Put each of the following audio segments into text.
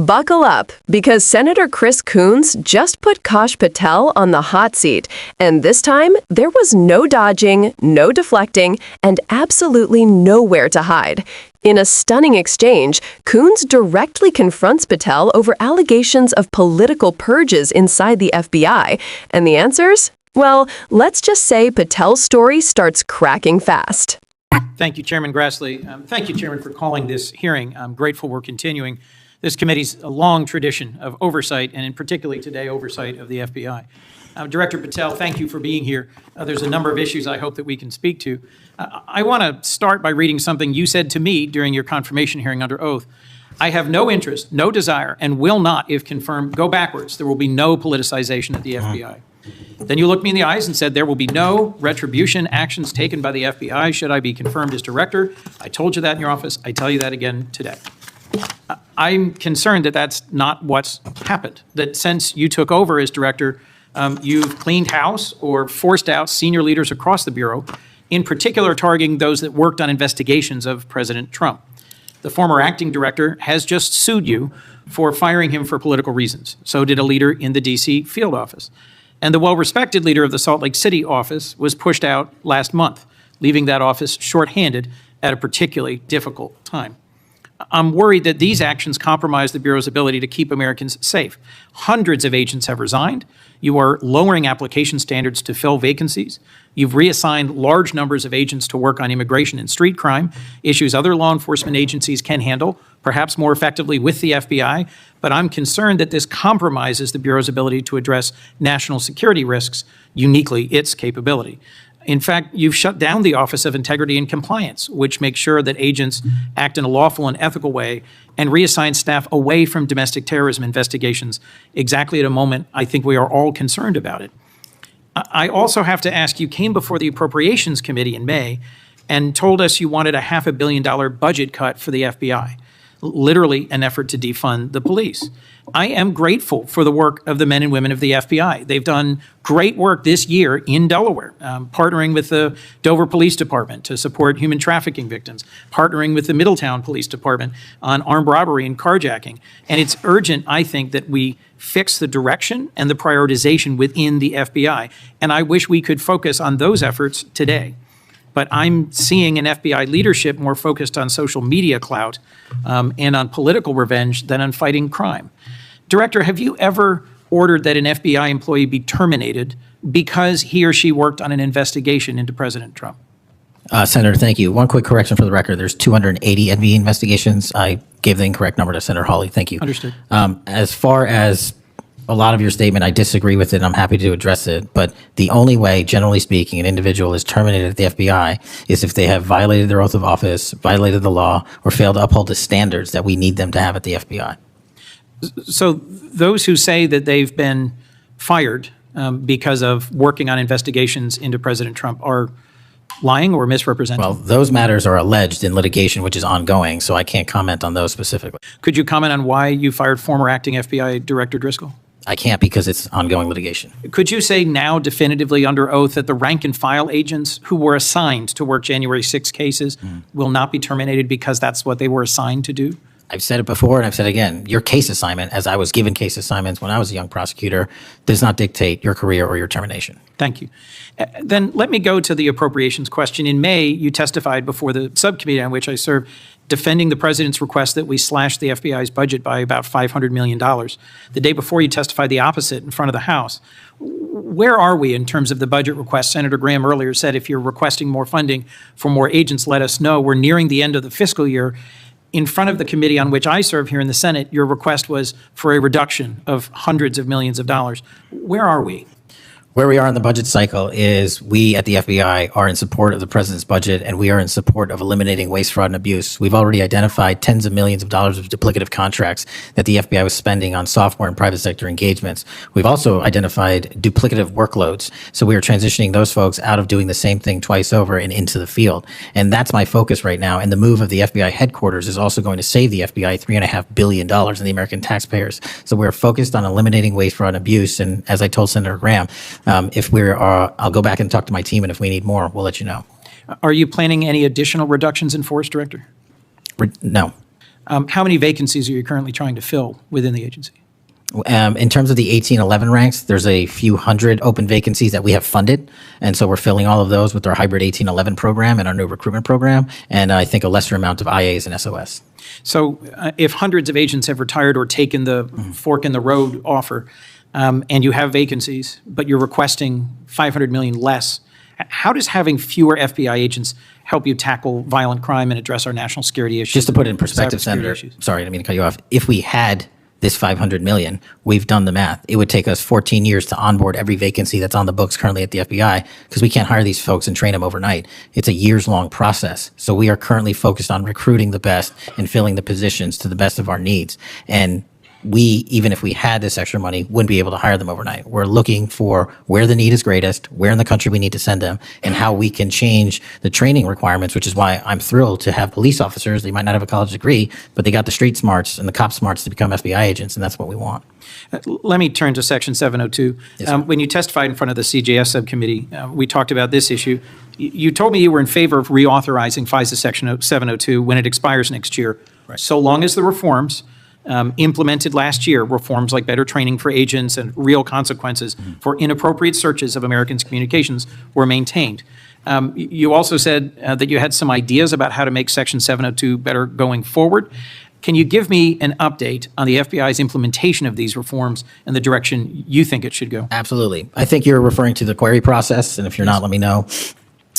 Buckle up, because Senator Chris Coons just put Kash Patel on the hot seat, and this time there was no dodging, no deflecting, and absolutely nowhere to hide. In a stunning exchange, Coons directly confronts Patel over allegations of political purges inside the FBI, and the answers? Well, let's just say Patel's story starts cracking fast. Thank you, Chairman Grassley. Thank you, Chairman, for calling this hearing. I'm grateful we're continuing this committee's a long tradition of oversight, and in particularly today, oversight of the FBI. Director Patel, thank you for being here. There's a number of issues I hope that we can speak to. I want to start by reading something you said to me during your confirmation hearing under oath. I have no interest, no desire, and will not, if confirmed, go backwards. There will be no politicization at the FBI. Then you looked me in the eyes and said there will be no retribution actions taken by the FBI should I be confirmed as director. I told you that in your office. I tell you that again today. I'm concerned that that's not what's happened, that since you took over as director, you've cleaned house or forced out senior leaders across the Bureau, in particular targeting those that worked on investigations of President Trump. The former acting director has just sued you for firing him for political reasons. So did a leader in the D.C. field office. And the well-respected leader of the Salt Lake City office was pushed out last month, leaving that office shorthanded at a particularly difficult time. I'm worried that these actions compromise the Bureau's ability to keep Americans safe. Hundreds of agents have resigned. You are lowering application standards to fill vacancies. You've reassigned large numbers of agents to work on immigration and street crime, issues other law enforcement agencies can handle, perhaps more effectively with the FBI. But I'm concerned that this compromises the Bureau's ability to address national security risks, uniquely its capability. In fact, you've shut down the Office of Integrity and Compliance, which makes sure that agents act in a lawful and ethical way, and reassign staff away from domestic terrorism investigations, exactly at a moment I think we are all concerned about it. I also have to ask, you came before the Appropriations Committee in May and told us you wanted a $500 million budget cut for the FBI, literally an effort to defund the police. I am grateful for the work of the men and women of the FBI. They've done great work this year in Delaware, partnering with the Dover Police Department to support human trafficking victims, partnering with the Middletown Police Department on armed robbery and carjacking. And it's urgent, I think, that we fix the direction and the prioritization within the FBI. And I wish we could focus on those efforts today. But I'm seeing an FBI leadership more focused on social media clout and on political revenge than on fighting crime. Director, have you ever ordered that an FBI employee be terminated because he or she worked on an investigation into President Trump? Senator, thank you. One quick correction for the record. There's 280 FBI investigations. I gave the incorrect number to Senator Hawley. Thank you. Understood. As far as a lot of your statement, I disagree with it, and I'm happy to address it. But the only way, generally speaking, an individual is terminated at the FBI is if they have violated their oath of office, violated the law, or failed to uphold the standards that we need them to have at the FBI. So those who say that they've been fired because of working on investigations into President Trump are lying or misrepresenting? Well, those matters are alleged in litigation, which is ongoing, so I can't comment on those specifically. Could you comment on why you fired former acting FBI Director Driscoll? I can't because it's ongoing litigation. Could you say now definitively under oath that the rank and file agents who were assigned to work January 6 cases will not be terminated because that's what they were assigned to do? I've said it before and I've said it again. Your case assignment, as I was given case assignments when I was a young prosecutor, does not dictate your career or your termination. Thank you. Then let me go to the appropriations question. In May, you testified before the subcommittee on which I serve, defending the president's request that we slash the FBI's budget by about $500 million. The day before, you testified the opposite in front of the House. Where are we in terms of the budget request? Senator Graham earlier said if you're requesting more funding for more agents, let us know. We're nearing the end of the fiscal year. In front of the committee on which I serve here in the Senate, your request was for a reduction of hundreds of millions of dollars. Where are we? Where we are in the budget cycle is we at the FBI are in support of the president's budget, and we are in support of eliminating waste, fraud, and abuse. We've already identified tens of millions of dollars of duplicative contracts that the FBI was spending on software and private sector engagements. We've also identified duplicative workloads. So we are transitioning those folks out of doing the same thing twice over and into the field. And that's my focus right now. And the move of the FBI headquarters is also going to save the FBI $3.5 billion in the American taxpayers. So we're focused on eliminating waste, fraud, and abuse. And as I told Senator Graham, if we're, I'll go back and talk to my team, and if we need more, we'll let you know. Are you planning any additional reductions in force, Director? No. How many vacancies are you currently trying to fill within the agency? In terms of the 1811 ranks, there's a few hundred open vacancies that we have funded. And so we're filling all of those with our hybrid 1811 program and our new recruitment program. And I think a lesser amount of IAs and SOS. So if hundreds of agents have retired or taken the fork in the road offer, and you have vacancies, but you're requesting $500 million less, how does having fewer FBI agents help you tackle violent crime and address our national security issues? Just to put it in perspective, cybersecurity Senator, issues? sorry, I didn't mean to cut you off. If we had this $500 million, we've done the math. It would take us 14 years to onboard every vacancy that's on the books currently at the FBI because we can't hire these folks and train them overnight. It's a years-long process. So we are currently focused on recruiting the best and filling the positions to the best of our needs. And we, even if we had this extra money, wouldn't be able to hire them overnight. We're looking for where the need is greatest, where in the country we need to send them, and how we can change the training requirements, which is why I'm thrilled to have police officers. They might not have a college degree, but they got the street smarts and the cop smarts to become FBI agents, and that's what we want. Let me turn to Section 702. Yes, sir. When you testified in front of the CJS subcommittee, we talked about this issue. You told me you were in favor of reauthorizing FISA Section 702 when it expires next year, Right. so long as the reforms implemented last year, reforms like better training for agents and real consequences for inappropriate searches of Americans' communications were maintained. You also said that you had some ideas about how to make Section 702 better going forward. Can you give me an update on the FBI's implementation of these reforms and the direction you think it should go? Absolutely. I think you're referring to the query process, and if you're not, let me know.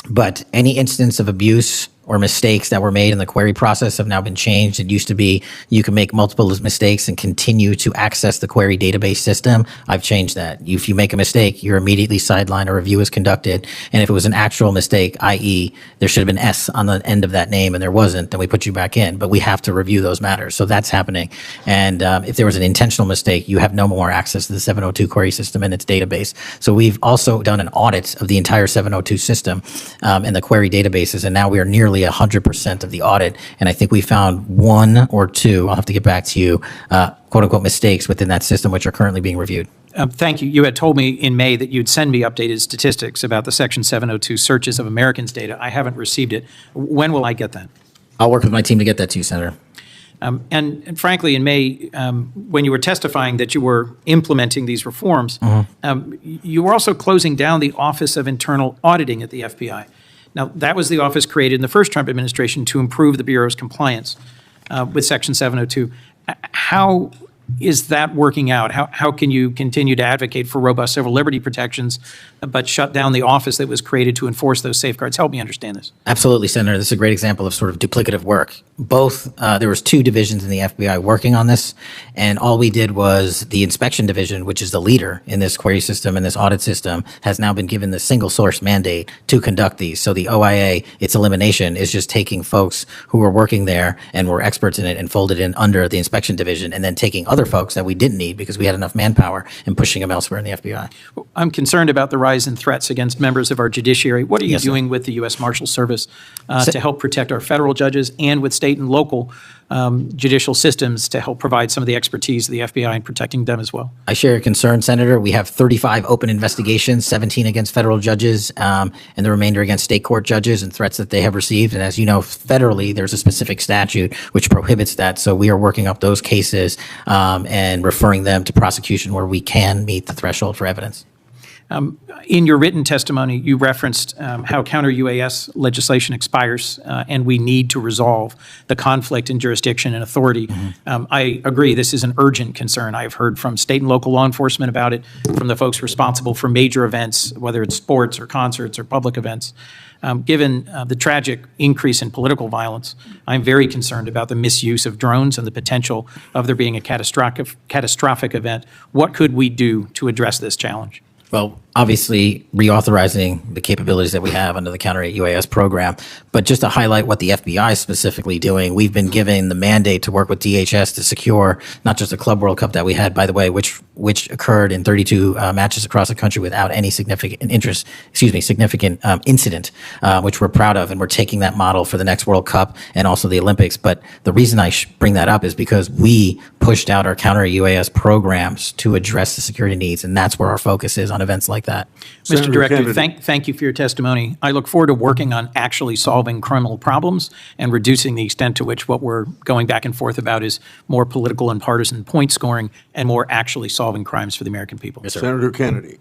But any instance of abuse or mistakes that were made in the query process have now been changed. It used to be you can make multiple mistakes and continue to access the query database system. I've changed that. If you make a mistake, you're immediately sidelined, a review is conducted. And if it was an actual mistake, i.e. there should have been S on the end of that name and there wasn't, then we put you back in. But we have to review those matters. So that's happening. And if there was an intentional mistake, you have no more access to the 702 query system and its database. So we've also done an audit of the entire 702 system and the query databases. And now we are nearly 100% of the audit. And I think we found one or two, I'll have to get back to you, quote unquote mistakes within that system, which are currently being reviewed. Thank you. You had told me in May that you'd send me updated statistics about the Section 702 searches of Americans' data. I haven't received it. When will I get that? I'll work with my team to get that to you, Senator. And frankly, in May, when you were testifying that you were implementing these reforms, you were also closing down the Office of Internal Auditing at the FBI. Now, that was the office created in the first Trump administration to improve the Bureau's compliance with Section 702. How is that working out? How can you continue to advocate for robust civil liberty protections, but shut down the office that was created to enforce those safeguards? Help me understand this. Absolutely, Senator. This is a great example of sort of duplicative work. Both, there was two divisions in the FBI working on this, and all we did was the inspection division, which is the leader in this query system and this audit system, has now been given the single source mandate to conduct these. So the OIA, its elimination, is just taking folks who were working there and were experts in it and folded in under the inspection division, and then taking other folks that we didn't need because we had enough manpower and pushing them elsewhere in the FBI. I'm concerned about the rise in threats against members of our judiciary. What are you Yes, sir. doing with the U.S. Marshal Service to help protect our federal judges and with state and local judicial systems to help provide some of the expertise of the FBI in protecting them as well? I share your concern, Senator. We have 35 open investigations, 17 against federal judges, and the remainder against state court judges and threats that they have received. And as you know, federally, there's a specific statute which prohibits that. So we are working up those cases and referring them to prosecution where we can meet the threshold for evidence. In your written testimony, you referenced how counter-UAS legislation expires and we need to resolve the conflict in jurisdiction and authority. I agree, this is an urgent concern. I've heard from state and local law enforcement about it, from the folks responsible for major events, whether it's sports or concerts or public events. Given the tragic increase in political violence, I'm very concerned about the misuse of drones and the potential of there being a catastrophic event. What could we do to address this challenge? Well, obviously, reauthorizing the capabilities that we have under the counter-UAS program. But just to highlight what the FBI is specifically doing, we've been given the mandate to work with DHS to secure not just the Club World Cup that we had, by the way, which occurred in 32 matches across the country without any significant incident, which we're proud of. And we're taking that model for the next World Cup and also the Olympics. But the reason I bring that up is because we pushed out our counter-UAS programs to address the security needs. And that's where our focus is on events like like that. Mr. Senator Director, Kennedy. thank you for your testimony. I look forward to working on actually solving criminal problems and reducing the extent to which what we're going back and forth about is more political and partisan point scoring and more actually solving crimes for the American people. Yes, sir. Senator Kennedy.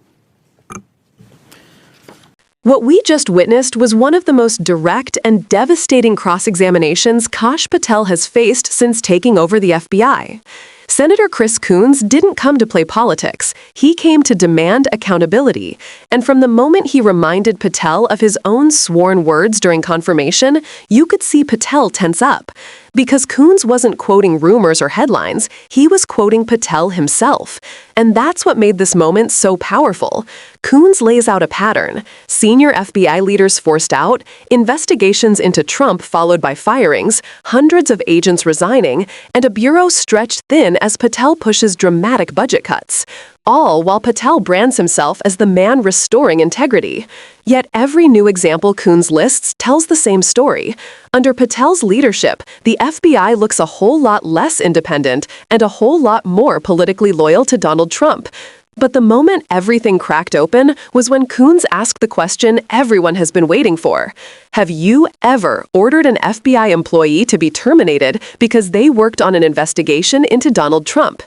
What we just witnessed was one of the most direct and devastating cross-examinations Kash Patel has faced since taking over the FBI. Senator Chris Coons didn't come to play politics. He came to demand accountability. And from the moment he reminded Patel of his own sworn words during confirmation, you could see Patel tense up. Because Coons wasn't quoting rumors or headlines, he was quoting Patel himself. And that's what made this moment so powerful. Coons lays out a pattern. Senior FBI leaders forced out, investigations into Trump followed by firings, hundreds of agents resigning, and a bureau stretched thin as Patel pushes dramatic budget cuts. All while Patel brands himself as the man restoring integrity. Yet every new example Coons lists tells the same story. Under Patel's leadership, the FBI looks a whole lot less independent and a whole lot more politically loyal to Donald Trump. But the moment everything cracked open was when Coons asked the question everyone has been waiting for. Have you ever ordered an FBI employee to be terminated because they worked on an investigation into Donald Trump?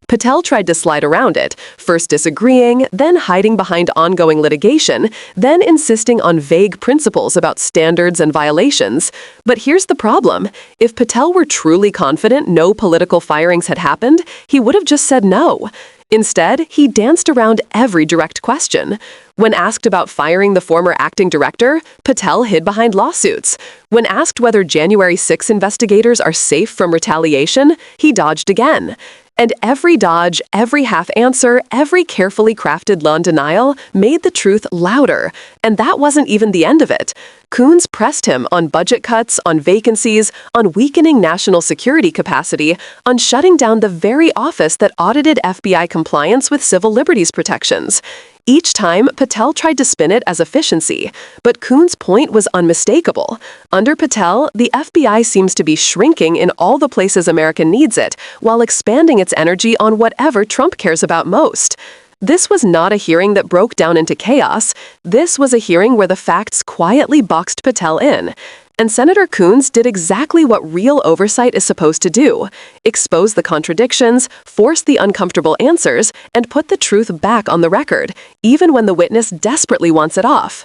Patel tried to slide around it, first disagreeing, then hiding behind ongoing litigation, then insisting on vague principles about standards and violations. But here's the problem. If Patel were truly confident no political firings had happened, he would have just said no. Instead, he danced around every direct question. When asked about firing the former acting director, Patel hid behind lawsuits. When asked whether January 6 investigators are safe from retaliation, he dodged again. And every dodge, every half answer, every carefully crafted non-denial made the truth louder. And that wasn't even the end of it. Coons pressed him on budget cuts, on vacancies, on weakening national security capacity, on shutting down the very office that audited FBI compliance with civil liberties protections. Each time, Patel tried to spin it as efficiency, but Coons' point was unmistakable. Under Patel, the FBI seems to be shrinking in all the places America needs it, while expanding its energy on whatever Trump cares about most. This was not a hearing that broke down into chaos. This was a hearing where the facts quietly boxed Patel in. And Senator Coons did exactly what real oversight is supposed to do: expose the contradictions, force the uncomfortable answers, and put the truth back on the record, even when the witness desperately wants it off.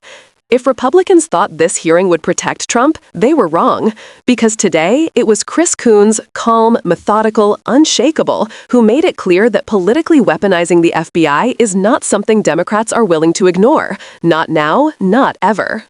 If Republicans thought this hearing would protect Trump, they were wrong. Because today, it was Chris Coons, calm, methodical, unshakable, who made it clear that politically weaponizing the FBI is not something Democrats are willing to ignore. Not now, not ever.